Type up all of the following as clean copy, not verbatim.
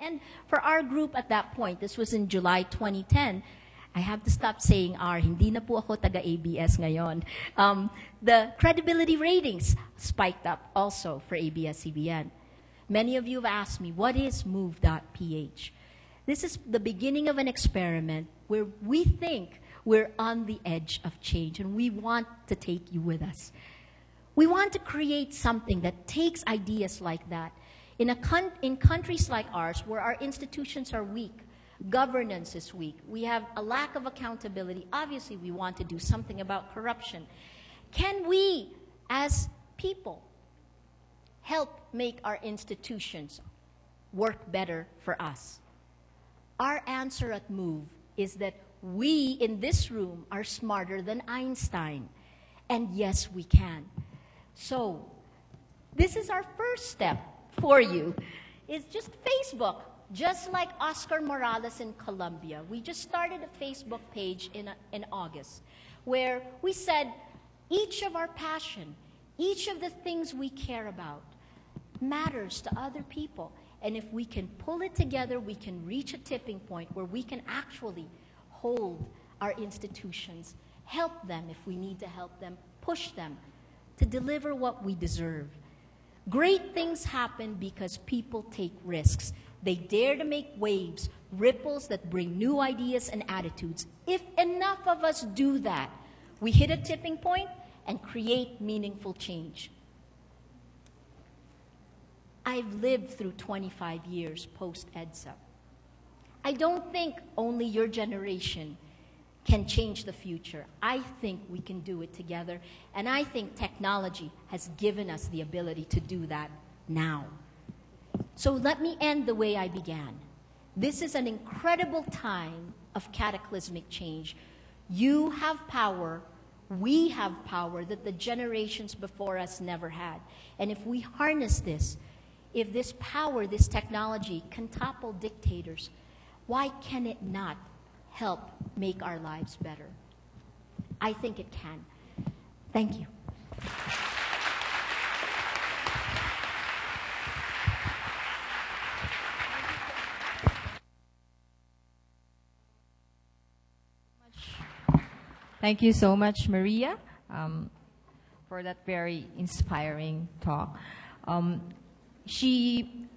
And for our group at that point, this was in July 2010, I have to stop saying R, hindi na po ako taga-ABS ngayon. The credibility ratings spiked up also for ABS-CBN. Many of you have asked me, what is MovePH? This is the beginning of an experiment where we think we're on the edge of change, and we want to take you with us. We want to create something that takes ideas like that. In countries like ours, where our institutions are weak, governance is weak, we have a lack of accountability, obviously we want to do something about corruption. Can we, as people, help make our institutions work better for us? Our answer at Move is that we in this room are smarter than Einstein. And yes, we can. So, this is our first step for you. It's just Facebook, just like Oscar Morales in Colombia. We just started a Facebook page in August, where we said each of our passion, each of the things we care about matters to other people. And if we can pull it together, we can reach a tipping point where we can actually hold our institutions, help them if we need to help them, push them to deliver what we deserve. Great things happen because people take risks. They dare to make waves, ripples that bring new ideas and attitudes. If enough of us do that, we hit a tipping point and create meaningful change. I've lived through 25 years post-EDSA. I don't think only your generation can change the future. I think we can do it together, and I think technology has given us the ability to do that now. So let me end the way I began. This is an incredible time of cataclysmic change. You have power, we have power that the generations before us never had. And if we harness this, if this power, this technology can topple dictators, why can it not help make our lives better? I think it can. Thank you. Thank you so much, Maria, for that very inspiring talk. She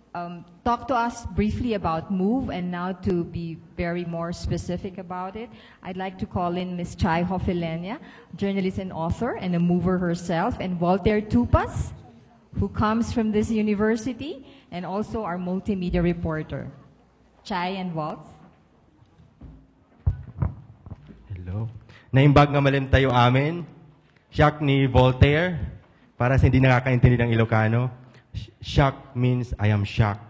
talked to us briefly about Move, and now to be very more specific about it, I'd like to call in Ms. Chai Hofelenia, journalist and author and a mover herself, and Voltaire Tupas, who comes from this university, and also our multimedia reporter. Chai and Walt. Hello. Naimbag nga malim tayo amin. Shock ni Voltaire. Para sa hindi nakakaintindi ng Ilocano. Shock means I am shocked.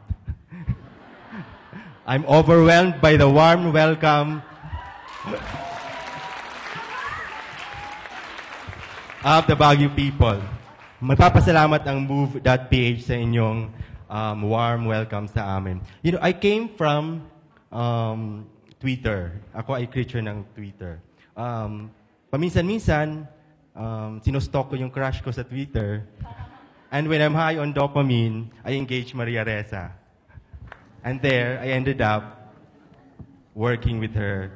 I'm overwhelmed by the warm welcome of the Baguio people. Magpapasalamat ang MovePH sa inyong warm welcome sa amin. You know, I came from Twitter. Ako ay creature ng Twitter. Paminsan-minsan, sinostalk ko yung crush ko sa Twitter. And when I'm high on dopamine, I engage Maria Ressa. And there, I ended up working with her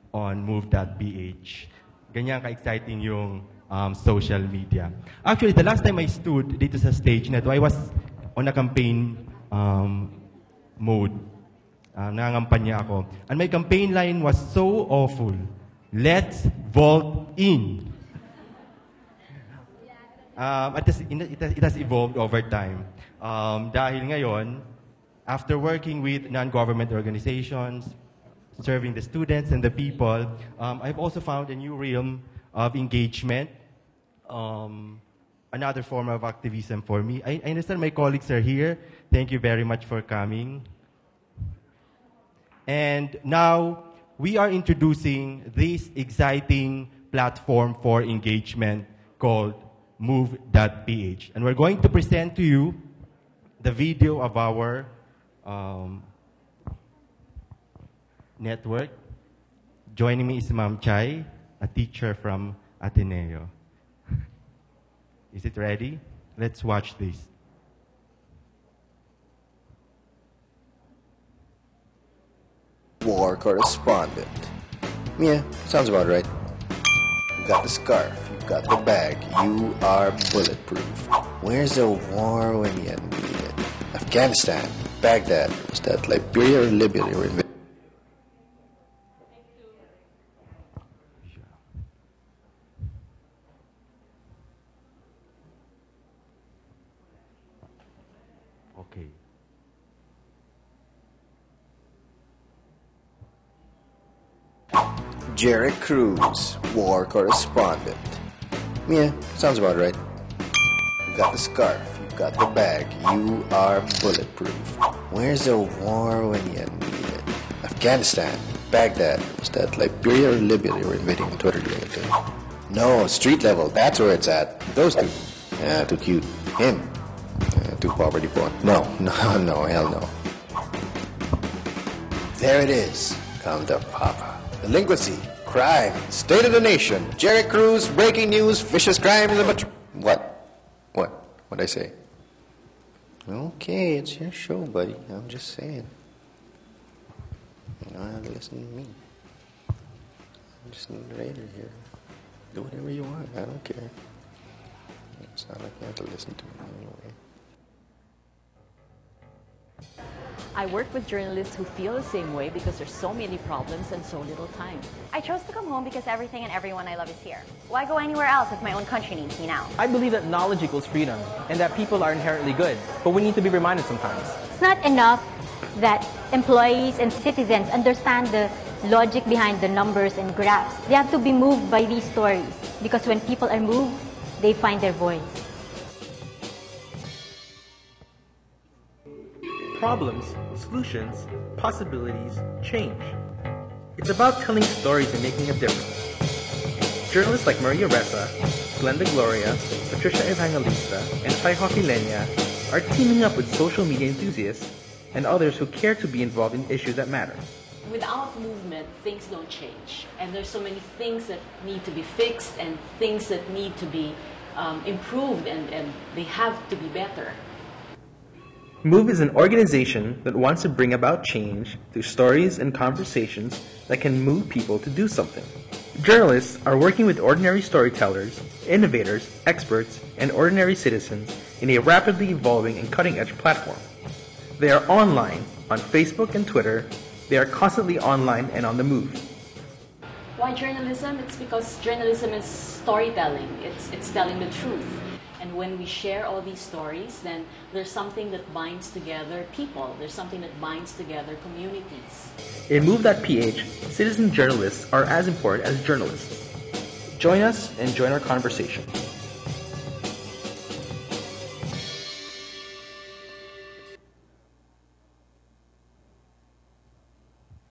on MovePH. Ganyan ka-exciting yung social media. Actually, the last time I stood dito sa stage na to, I was on a campaign mode. Nangangampanya ako. And my campaign line was so awful. Let's vote in. It has evolved over time. Dahil ngayon, after working with non-government organizations, serving the students and the people, I've also found a new realm of engagement, another form of activism for me. I understand my colleagues are here. Thank you very much for coming. And now, we are introducing this exciting platform for engagement called MovePH. And we're going to present to you the video of our network. Joining me is Ma'am Chai, a teacher from Ateneo. Is it ready? Let's watch this. war correspondent. Yeah, sounds about right. You got the scarf, you got the bag, you are bulletproof. Where's the war when you need it? Afghanistan, Baghdad, was that Liberia or Libya they were in? Okay. Jared Cruz, war correspondent. Yeah, sounds about right. You got the scarf, you got the bag, you are bulletproof. Where's the war when you need it? Afghanistan, Baghdad, was that Liberia or Libya they were invading on Twitter the other day? No, street level, that's where it's at. Those two. Yeah, too cute. Him. Too poverty porn. No, hell no. There it is. Come to Papa. Delinquency, crime, state of the nation. Jerry Cruz, breaking news, vicious crime in the What'd I say? Okay, it's your show, buddy. I'm just saying. You don't have to listen to me. I'm just an narrator here. Do whatever you want. I don't care. It's not like you have to listen to me anyway. I work with journalists who feel the same way because there's so many problems and so little time. I chose to come home because everything and everyone I love is here. Why go anywhere else if my own country needs me now? I believe that knowledge equals freedom and that people are inherently good, but we need to be reminded sometimes. It's not enough that employees and citizens understand the logic behind the numbers and graphs. They have to be moved by these stories because when people are moved, they find their voice. Problems, solutions, possibilities, change. It's about telling stories and making a difference. Journalists like Maria Ressa, Glenda Gloria, Patricia Evangelista, and Chai Hoquilenia are teaming up with social media enthusiasts and others who care to be involved in issues that matter. Without movement, things don't change. And there's so many things that need to be fixed and things that need to be improved and they have to be better. MOVE is an organization that wants to bring about change through stories and conversations that can move people to do something. Journalists are working with ordinary storytellers, innovators, experts, and ordinary citizens in a rapidly evolving and cutting-edge platform. They are online on Facebook and Twitter. They are constantly online and on the move. Why journalism? It's because journalism is storytelling. It's telling the truth. And when we share all these stories, then there's something that binds together people. There's something that binds together communities. In MovePH, citizen journalists are as important as journalists. Join us and join our conversation.